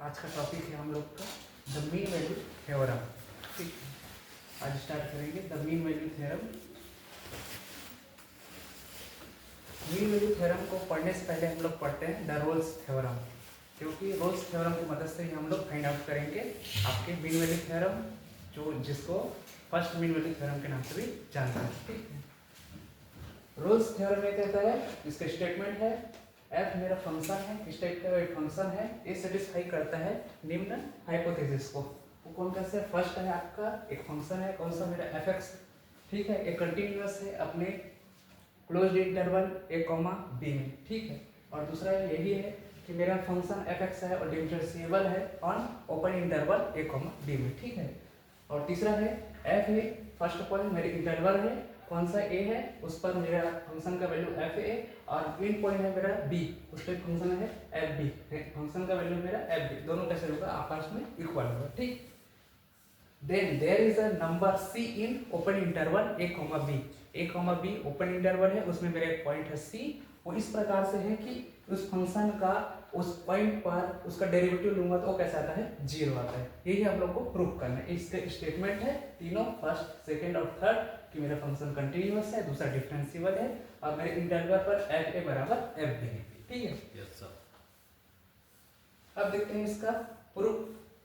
आज का टॉपिक है हम लोग का द मीन वैल्यू थ्योरम। ठीक है, आज स्टार्ट करेंगे the mean value theorem. Mean value theorem को पढ़ने से पहले हम लोग पढ़ते हैं द रोल्स थ्योरम, क्योंकि रोल्स थ्योरम की मदद से ही हम लोग फाइंड आउट करेंगे आपके मीन वैल्यू थ्योरम, जो जिसको फर्स्ट मीन वैल्यू थ्योरम के नाम से भी जानते हैं। ठीक है, रोल्स थ्योरम ये कहता है, इसका स्टेटमेंट है एफ मेरा फंक्शन है, इस टाइप का एक फंक्शन है, ये सेटिस्फाई करता है निम्न हाइपोथेसिस को। वो कौन कैसे? फर्स्ट है आपका एक फंक्शन है, कौन सा? मेरा एफ एक्स। ठीक है, एक कंटिन्यूअस है अपने closed interval A comma B में। ठीक है, और दूसरा यही है कि मेरा फंक्शन एफ एक्स है और डिफरेंशिएबल है on open interval A comma B में। ठीक है, और तीसरा है एफ है, फर्स्ट पॉइंट मेरे इंटरवल है, कौन सा ए है, उस पर मेरा फंक्शन का वैल्यू एफ ए, और एंड पॉइंट है मेरा बी, उस पर फंक्शन है एफ बी, फंक्शन का वैल्यू मेरा एफ बी, दोनों कैसे होगा? आपस में इक्वल होगा। ठीक, then there is a number C in open interval A comma B. A comma B open interval है, उसमें मेरा एक पॉइंट है सी, वो इस प्रकार से है कि उस फंक्शन का उस पॉइंट पर उसका डेरिवेटिव लूंगा तो वो कैसा आता है? 0 आता है। यही हम लोग को प्रूफ करना है। इसका स्टेटमेंट है तीनों, फर्स्ट सेकंड और थर्ड, कि मेरा फंक्शन कंटिन्यूअस है, दूसरा डिफरेंशिएबल है, और मेरे इंटरवल पर एफ ए बराबर एफ बी है। ठीक है, यस सर। अब देखते हैं इसका प्रूफ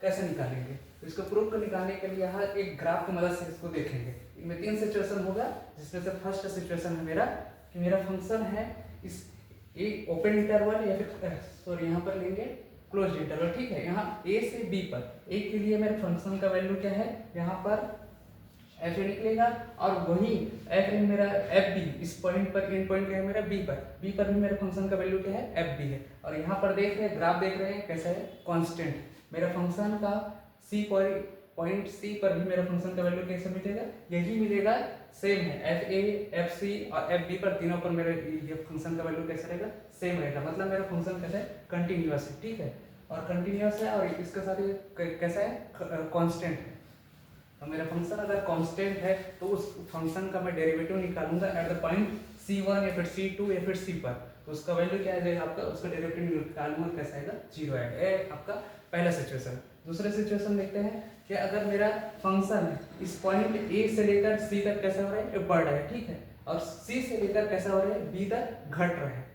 कैसे निकालेंगे। तो इसको प्रूफ को निकालने के लिए यहाँ एक ग्राफ की मदद से इसको देखेंगे। इनमें 3 सिचुएशन होगा, जिसमें से फर्स्ट सिचुएशन है मेरा कि मेरा फंक्शन है इस ए ओपन इंटरवल या फिर सॉरी यहाँ पर लेंगे क्लोज इंटरवल। ठीक है, यहाँ ए से बी पर, ए के लिए मेरे फंक्शन का वैल्यू क्या है? यहाँ पर एफ ए निकलेगा, और वही एफ ए मेरा एफ बी, इस पॉइंट पर एंड पॉइंट क्या है मेरा बी पर भी मेरे फंक्शन का वैल्यू क्या है? एफ बी है। और यहाँ पर देख रहे हैं ग्राफ, देख रहे हैं कैसा है? कांस्टेंट। मेरा फंक्शन का सी पॉइंट सी पर भी मेरा फंक्शन का वैल्यू कैसे मिलेगा? यही मिलेगा, सेम है। एफ ए, एफ सी और एफ बी पर, तीनों पर मेरे ये फंक्शन का वैल्यू कैसा रहेगा? सेम रहेगा। मतलब मेरा फंक्शन कैसा है? कंटिन्यूअस है। ठीक है, और कंटिन्यूअस है, और इसके साथ ये कैसा है? कांस्टेंट है। तो मेरा फंक्शन अगर कांस्टेंट है तो उस फंक्शन का मैं डेरिवेटिव निकालूंगा एट द पॉइंट c1 या फिर c2 या फिर c पर, तो उसका वैल्यू क्या आ जाएगा आपका? उसका डेरिवेटिव निकालूंगा, कैसा आएगा? 0 आएगा। ये आपका पहला सिचुएशन। दूसरा सिचुएशन देखते हैं कि अगर मेरा फंक्शन है इस पॉइंट a से लेकर c तक कैसा हो रहा है? ये बढ़ रहा है। ठीक है, और c से लेकर कैसा हो रहा है? b तक घट रहा है।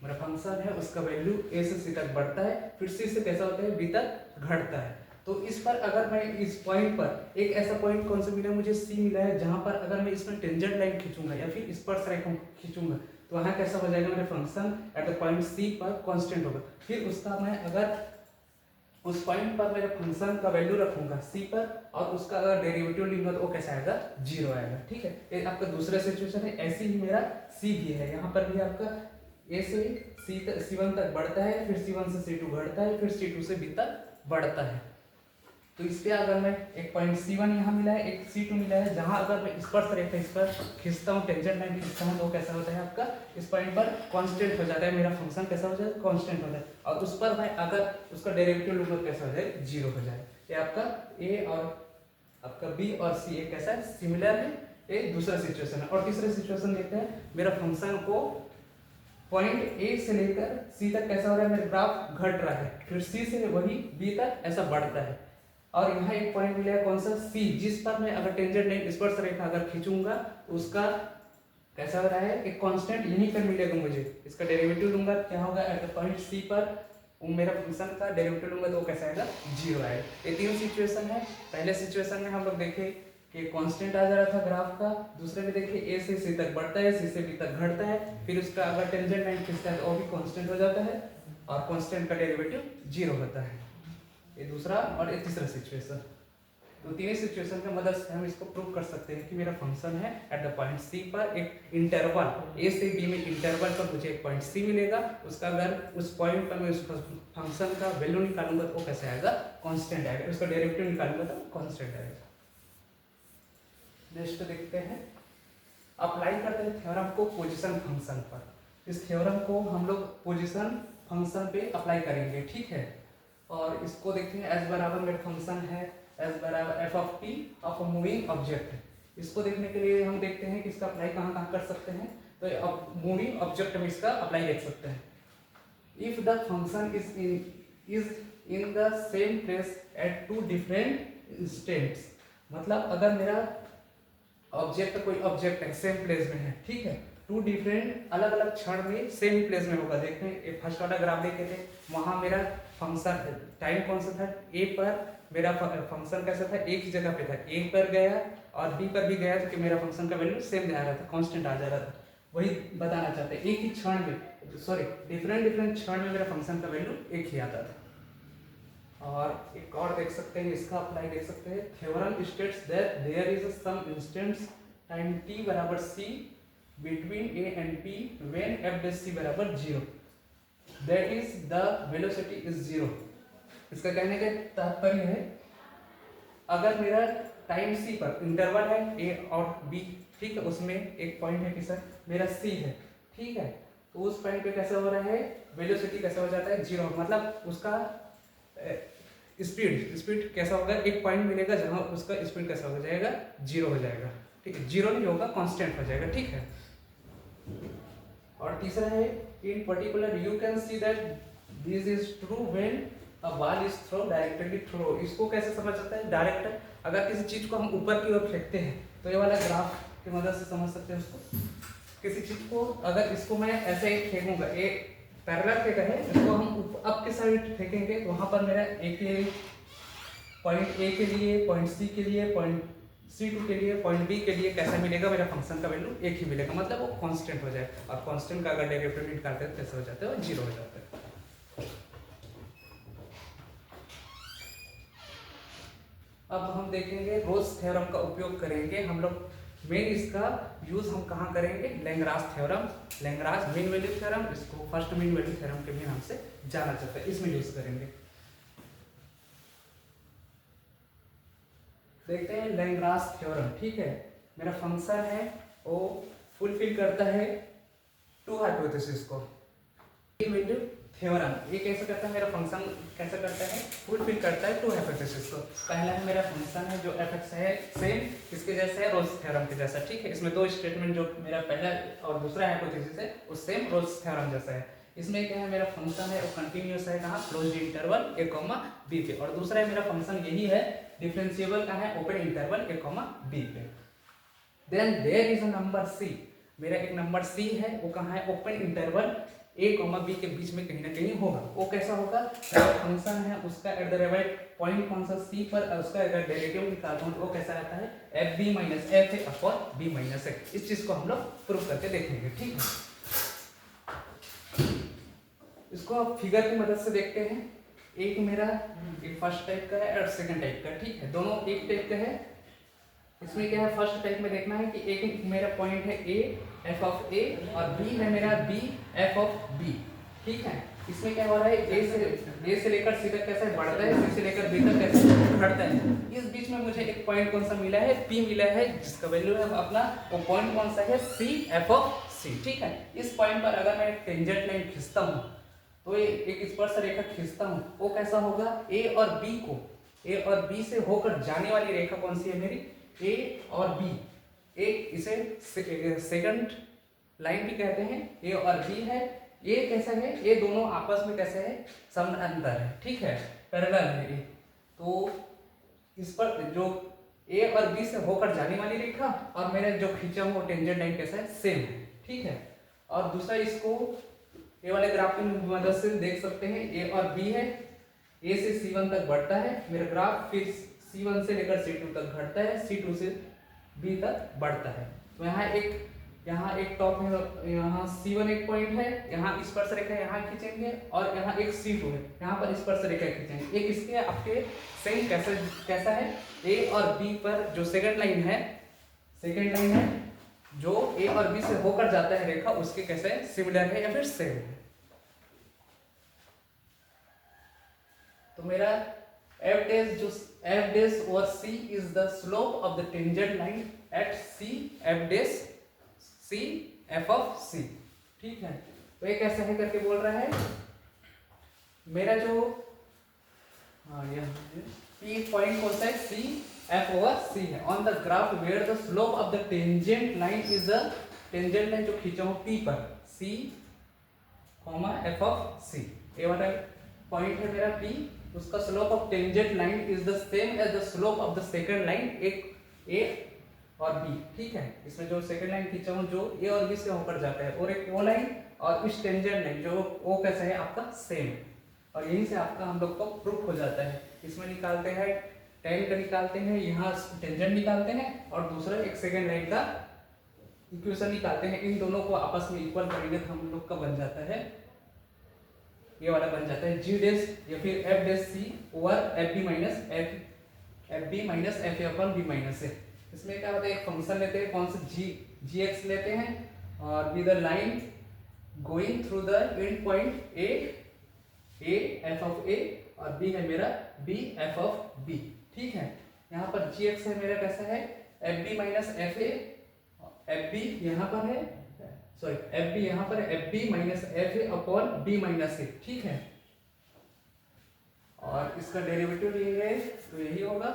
मेरा फंक्शन है उसका वैल्यू a से c तक बढ़ता है, फिर c से कैसा होता है? b तक घटता है। तो इस पर अगर मैं इस पॉइंट पर एक ऐसा पॉइंट कौन सा मिला है? मुझे C मिला है, जहां पर अगर मैं इसमें टेंजेंट लाइन खींचूंगा या फिर स्पर्शरेखा खींचूंगा तो वहां कैसा हो जाएगा? मेरे function at the point C पर कांस्टेंट होगा। फिर उसका मैं अगर उस पॉइंट पर मेरे फंक्शन का वैल्यू रखूंगा C पर, और उसका अगर डेरिवेटिव लूंगा तो वो कैसा आएगा? 0 आएगा। ठीक है, ये आपका दूसरा सिचुएशन है। ऐसे ही मेरा C भी है, यहाँ पर भी आपका A से C1 तक बढ़ता है, फिर C1 से C2 घटता है, फिर C2 से B तक बढ़ता है। तो इस पे अगर मैं एक पॉइंट C1 यहाँ मिला है, एक C2 मिला है, जहां अगर मैं स्पर्शरेखा इस पर खींचता हूँ, टेंजेंट लाइन खींचता हूँ, तो कैसा होता है आपका? इस पॉइंट पर कांस्टेंट हो जाता है, मेरा फंक्शन कैसा हो जाता है? कांस्टेंट हो जाता है। और उस पर मैं अगर उसका डेरिवेटिव लूंगा तो कैसा हो जाए? 0 हो जाए। ये आपका A और आपका B और C एक कैसा है? सिमिलर है। ये दूसरा सिचुएशन है। और तीसरा सिचुएशन देखते हैं, मेरा फंक्शन को पॉइंट A से लेकर C तक कैसा हो रहा है? मेरा ग्राफ घट रहा है, फिर C से वही B तक ऐसा बढ़ता है, और यहाँ एक पॉइंट मिला है, कौन सा? C, जिस पर मैं अगर टेंजेंट लाइन स्पर्शरेखा अगर खींचूंगा तो उसका कैसा हो रहा है? एक कांस्टेंट यहीं पर मिलेगा मुझे। इसका डेरिवेटिव लूंगा, क्या होगा? एट द पॉइंट C पर मेरा फंक्शन का डेरिवेटिव लूंगा तो वो कैसा आएगा? 0 आएगा। ये 3 सिचुएशन है। पहले सिचुएशन में हम लोग देखे कि कांस्टेंट आ जा रहा था ग्राफ का, दूसरे में देखिए A से C तक बढ़ता है, C से B तक घटता है, फिर उसका अगर टेंजेंट लाइन खींचता है तो वो भी कांस्टेंट हो जाता है, और कांस्टेंट का डेरिवेटिव 0 होता है। ये दूसरा और ये तीसरा सिचुएशन। तो तीनों सिचुएशन की मदद से हम इसको प्रूव कर सकते हैं कि मेरा फंक्शन है एट द पॉइंट C पर एक इंटरवल A से B में इंटरवल पर मुझे एक पॉइंट C मिलेगा, उसका अगर उस पॉइंट पर मैं उस फंक्शन का वैल्यू निकालूंगा तो वो कैसे आएगा? कांस्टेंट आएगा। उसका डेरिवेटिव निकालूंगा तो कांस्टेंट आएगा। नेक्स्ट देखते हैं, अप्लाई करते हैं थ्योरम को पोजीशन फंक्शन पर। इस थ्योरम को हम लोग पोजीशन फंक्शन पे अप्लाई करेंगे। ठीक है, और इसको देखते हैं एस बराबर मेरा फंक्शन है, एस बराबर F of T of moving object. इसको देखने के लिए हम देखते हैं कि इसका अप्लाई कहाँ कहाँ कर सकते हैं। तो अब मूविंग ऑब्जेक्ट में इसका अप्लाई देख सकते हैं। If the function is in is in the same place at two different instants. मतलब अगर मेरा ऑब्जेक्ट कोई ऑब्जेक्ट है सेम प्लेस में है, ठीक है, टू डिफरेंट अलग अलग क्षण में सेम प्लेस में होगा। देखते हैं एक फर्स्ट वाला ग्राफ देखे थे, वहां मेरा फंक्शन टाइम कौन सा था, ए पर मेरा फंक्शन कैसा था, एक ही जगह पे था, ए पर गया और बी पर भी गया तो कि मेरा फंक्शन का वैल्यू सेम आ रहा था, कांस्टेंट आ जा रहा था। वही बताना चाहते हैं, एक ही क्षण में, सॉरी डिफरेंट क्षण में मेरा फंक्शन का वैल्यू एक ही आता था। और एक और देख सकते हैं, इसका अप्लाई देख सकते हैं, theorem states that there is some instants time t बराबर c between a and p when f dash c बराबर 0, that is the velocity is 0। इसका कहने का तात्पर्य है, अगर मेरा टाइम c पर इंटरवल है a और b, ठीक है, उसमें एक पॉइंट है कि सर मेरा c है, ठीक है, तो उस पॉइंट पे कैसा हो रहा है, वेलोसिटी कैसा हो जाता है 0, मतलब उसका स्पीड कैसा होगा, एक पॉइंट मिलेगा जहां उसका स्पीड कैसा हो जाएगा, 0 हो जाएगा, ठीक है, 0 नहीं होगा, कांस्टेंट हो जाएगा, ठीक है। और तीसरा है, in particular you can see that this is true when a ball is throw directly throw. इसको कैसे समझ सकते हैं, डायरेक्ट अगर किसी चीज को हम ऊपर की ओर फेंकते हैं तो ये वाला ग्राफ की मदद से समझ सकते हैं उसको। किसी चीज को अगर इसको मैं ऐसे ही फेंकूंगा, एक पैरेलल फेंका है, इसको हम अप के साइड फेंकेंगे तो वहां पर मेरा पॉइंट ए के लिए, पॉइंट सी के लिए, पॉइंट C2 के लिए, पॉइंट B के लिए कैसा मिलेगा, मेरा फंक्शन का वैल्यू एक ही मिलेगा, मतलब वो कांस्टेंट हो जाए। और कांस्टेंट का अगर डेरिवेटिव निकालते हैं तो कैसे हो जाते हैं, 0 हो जाते हैं। अब हम देखेंगे रोल्स थ्योरम का उपयोग करेंगे हम लोग। मेन इसका यूज हम कहाँ करेंगे, Lagrange theorem, Lagrange mean value theorem, इसको फर्स्ट मीन वैल्यू थ्योरम के भी नाम से जाना जाता है, इसमें यूज करेंगे। देखते हैं लैग्रांज थ्योरम, ठीक है, मेरा फंक्शन है वो फुलफिल करता है टू हाइपोथेसिस को। वैल्यू थ्योरम ये कैसे करता है, मेरा फंक्शन कैसे करता है, फुलफिल करता है टू हाइपोथेसिस को। पहला है मेरा फंक्शन है जो f(x) है सेम किसके जैसे है, रोल्स थ्योरम के जैसा, ठीक है। इसमें दो स्टेटमेंट, जो मेरा पहला और दूसरा हाइपोथेसिस है वो सेम रोल्स थ्योरम जैसा है। इसमें क्या है, मेरा फंक्शन है वो कंटिन्यूअस है कहाँ, क्लोज्ड इंटरवल a, b पे, और दूसरा है मेरा फंक्शन यही है डिफरेंशिएबल का है ओपन इंटरवल a, b पे। Then there is a number c, मेरा एक नंबर c है वो कहाँ है, ओपन इंटरवल a, b के बीच में कहीं ना कहीं होगा। वो कैसा होगा, फंक्शन है उसका एट द रेट पॉइंट कौन सा c पर, उसका अगर डेरिवेटिव निकालता हूं तो वो कैसा रहता है, fb माइनस f है अपॉन b माइनस x। इस चीज को हम लोग प्रूफ करके देखेंगे, ठीक है। इसको आप फिगर की मदद से देखते हैं, एक मेरा एक फर्स्ट टाइप का है और सेकंड टाइप का, ठीक है, दोनों एक टाइप का है। इसमें क्या है, फर्स्ट टाइप में देखना है कि एक मेरा पॉइंट है a f ऑफ a और b है मेरा b f ऑफ b, ठीक है। इसमें क्या हो रहा है, a से लेकर c तक कैसे बढ़ता है, c से लेकर b तक कैसे घटता है। इस बीच में मुझे एक पॉइंट कौन सा मिला है, p मिला है, जिसका वैल्यू है अपना, वो पॉइंट कौन सा है, c f ऑफ c, ठीक है। इस पॉइंट पर अगर मैं टेंजेंट लाइन खींचता हूँ तो एक स्पर्श रेखा खींचता हूँ, वो कैसा होगा, a और b से होकर जाने वाली रेखा कौन सी है मेरी, a और b, एक इसे सेकंड लाइन भी कहते हैं, a और b है। ये कैसा है, ये दोनों आपस में कैसे है, समांतर है, ठीक है, पैरेलल है ये। तो इस पर जो a और b से होकर जाने वाली रेखा और मैंने जो खींचा हुआ टेंजेंट लाइन कैसा है, सेम है, ठीक है। और दूसरा इसको ये वाले ग्राफ की मदद से देख सकते हैं, a और b है, a से c1 तक बढ़ता है मेरा ग्राफ, फिर c1 से लेकर c2 तक घटता है, c2 से b तक बढ़ता है। तो यहाँ एक टॉप में, यहाँ c1 एक पॉइंट है, यहाँ स्पर्श रेखा यहाँ खींचेंगे, और यहाँ एक c2 है, यहाँ पर स्पर्श रेखा खींचेंगे। एक इसके आपके सेम कैसा है, a और b पर जो सेकंड लाइन है जो a और b से होकर जाता है रेखा, उसके कैसे सिमिलर है या फिर सेम है। तो मेरा f dash और c is the slope of the tangent line at c f of c, ठीक है। तो ये कैसा है करके बोल रहा है, मेरा जो p पॉइंट कौन सा है, c f over c है, on the graph where the slope of the tangent line is the, tangent line जो खींचा हूं p पर, c f of c, ये वाला पॉइंट है मेरा P, उसका slope of tangent line is the same as the slope of the second line एक A और B, ठीक है। इसमें जो सेकंड लाइन खींचा हूँ जो A और B से होकर जाता है, और एक O लाइन और इस टेंजेंट लाइन जो O कैसा है आपका सेम, और यहीं से आपका हम लोग को प्रूफ हो जाता है। इसमें निकालते हैं टेन का निकालते हैं, यहाँ टेंजेंट निकालते हैं, और दूसरा एक सेकंड लाइन का इक्वेशन निकालते हैं। इन दोनों को आपस में इक्वल करेंगे तो हम लोग का बन जाता है, ये वाला बन जाता है G डैश या फिर F dash C over FB minus FA upon B minus A। इसमें क्या होता है, एक फंक्शन लेते हैं, कौन सा Gx लेते हैं, और with the line going through the end point A f of A, और B है मेरा B f ऑफ B, ठीक है। यहाँ पर Gx है मेरा कैसा है, FB माइनस FA, FB यहाँ पर है, सॉरी FB यहाँ पर FB minus FA upon B minus A, ठीक है। और इसका डेरिवेटिव लिए तो यही होगा,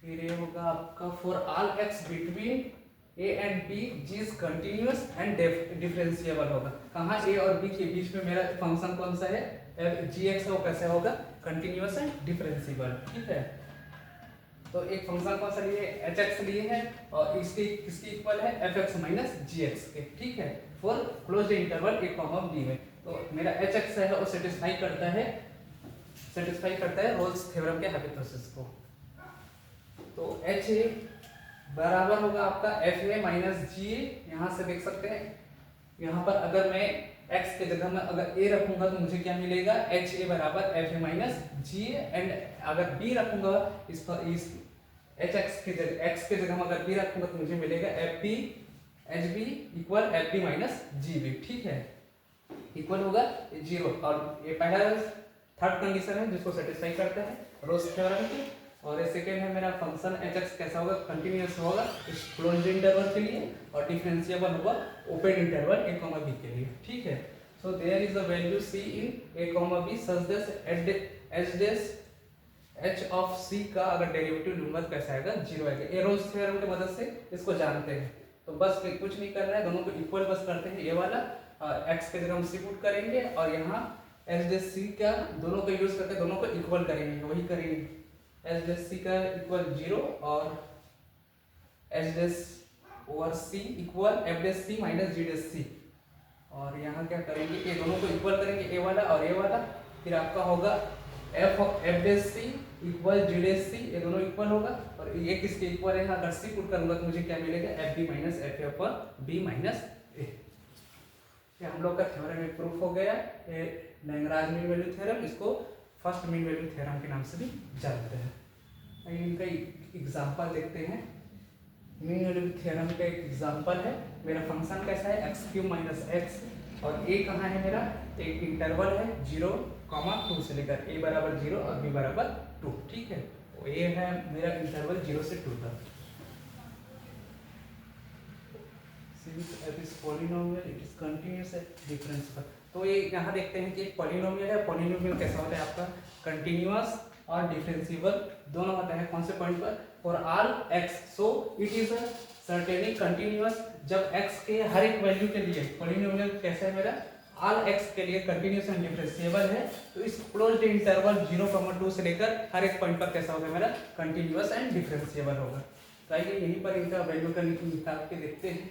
फिर ये होगा आपका for all x between A and B G is continuous and differentiable होगा। कहाँ A और B के बीच में मेरा फंक्शन कौन सा है, Gx है, वो कैसे होगा, कंटिन्यूअस एंड डिफरेंशिएबल, ठीक है। तो एक फंक्शन कौन सा लिए, hx लिए है, और इसके किसके इक्वल है, fx माइनस gx के, ठीक है, for closed interval a comma b में। तो मेरा hx है वो सेटिस्फाई करता है रोल्स थ्योरम के हाइपोथेसिस को। तो ha बराबर होगा आपका fa माइनस ga, यहाँ से देख सकते हैं, यहाँ पर अगर मैं x के जगह में अगर a रखूंगा तो मुझे क्या मिलेगा, ha बराबर fa माइनस ga, एंड अगर b रखूंगा इस hx के जगह x के जगह में अगर b रखूंगा तो मुझे मिलेगा fb hb equal fb minus gb, ठीक है, इक्वल होगा 0। और ये पहला थर्ड कंडीशन है जिसको सेटिस्फाई करता है रोल्स थ्योरम की। और ये सेकेंड है मेरा फंक्शन hx कैसा होगा, कंटिन्यूअस होगा इस क्लोज्ड इंटरवल के लिए, और डिफरेंशिएबल होगा open interval a comma b के लिए, ठीक है। So there is the value c in a comma b such that h of c का अगर डेरिवेटिव लूंगा तो कैसा आएगा, 0 आएगा। ये रोल्स थ्योरम की मदद से इसको जानते हैं। तो बस कुछ नहीं करना है, दोनों को इक्वल बस करते हैं, ये वाला x के जगह हम c पुट करेंगे, और यहाँ h डैश c का दोनों को यूज करके दोनों को इक्वल करेंगे, वही करेंगे। h डैश c का इक्वल 0 और h dash over c equal f dash c minus g dash c, और यहाँ क्या करेंगे, ये दोनों को इक्वल करेंगे, ए वाला और ए वाला, फिर आपका होगा f dash c equal g dash c, ये दोनों इक्वल होगा, और ये किसके इक्वल है, अगर c पुट करूंगा तो मुझे क्या मिलेगा, fb minus fa upon b minus a। ये हम लोग का थ्योरम में प्रूफ हो गया, ये लैग्रांज मीन वैल्यू थ्योरम, इसको फर्स्ट मीन वैल्यू थ्योरम के नाम से भी जानते हैं। इनका एग्जांपल देखते हैं। मीन वैल्यू थ्योरम का एक एग्जांपल है, मेरा फंक्शन कैसा है, x³ माइनस x, और a कहाँ है मेरा, एक इंटरवल है 0,2 से लेकर a बराबर 0 और b बराबर 2, ठीक है। तो a है मेरा इंटरवल 0 से 2 तक। Since f is polynomial, it is continuous at difference। तो ये यहाँ देखते हैं कि एक पॉलिनोमियल है, पॉलिनोमियल कैसा होता है आपका, कंटिन्यूअस और डिफरेंशिएबल दोनों होता है। कौन से पॉइंट पर, for all x, so it is certainly continuous. जब x के हर एक वैल्यू के लिए पॉलिनोमियल कैसा है मेरा, ऑल x के लिए कंटिन्यूअस एंड डिफरेंशिएबल है, तो इस क्लोज्ड इंटरवल 0,2 से लेकर हर एक पॉइंट पर कैसा होगा मेरा, कंटिन्यूअस एंड डिफरेंशिएबल होगा। तो आइए यहीं पर इनका वैल्यू का निकाल के देखते हैं।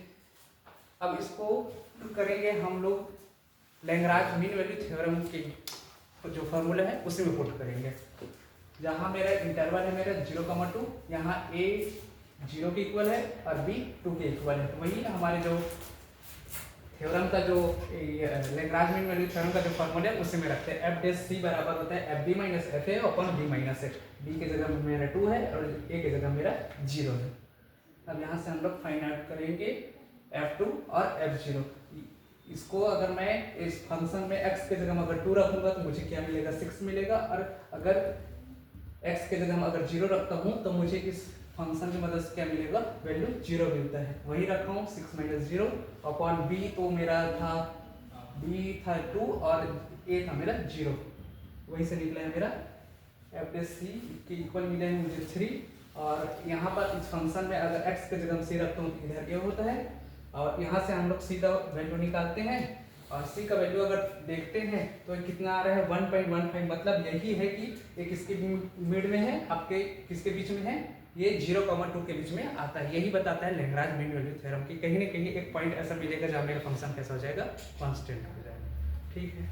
अब इसको करेंगे हम लोग लैग्रांज मीन वैल्यू थ्योरम के जो फॉर्मूला है उसी में पुट करेंगे। जहाँ मेरा इंटरवल है मेरा 0,2, यहाँ a 0 के इक्वल है और b 2 के इक्वल है, तो वही हमारे जो थ्योरम का जो लैग्रांज मीन वैल्यू थ्योरम का जो फॉर्मूला है उसी में रखते हैं। f डैश c बराबर होता है fb minus fa upon b minus x, b के जगह में मेरा 2 है और a के जगह मेरा 0 है। अब यहाँ से हम लोग फाइंड आउट करेंगे f2 और f0। इसको अगर मैं इस फंक्शन में x के जगह में अगर 2 रखूंगा तो मुझे क्या मिलेगा, 6 मिलेगा, और अगर x के जगह में अगर 0 रखता हूँ तो मुझे इस फंक्शन की मदद से क्या मिलेगा, वैल्यू 0 मिलता है। वही रखा हूँ 6 माइनस 0 अपॉन b, तो मेरा था b था 2 और a था मेरा 0, वहीं से निकला है मेरा f डैश c के इक्वल मिला है मुझे 3। और यहाँ पर इस फंक्शन में अगर x के जगह में c रखता हूँ तो इधर a होता है, और यहाँ से हम लोग c का वैल्यू निकालते हैं, और सी का वैल्यू अगर देखते हैं तो कितना आ रहा है 1.15, मतलब यही है कि एक इसके मिड में है, आपके किसके बीच में है, ये 0,2 के बीच में आता है। यही बताता है लैग्रांज मीन वैल्यू थ्योरम की कहीं ना कहीं एक पॉइंट ऐसा मिलेगा जहाँ मेरा फंक्शन कैसा हो जाएगा, कांस्टेंट हो जाएगा। ठीक है।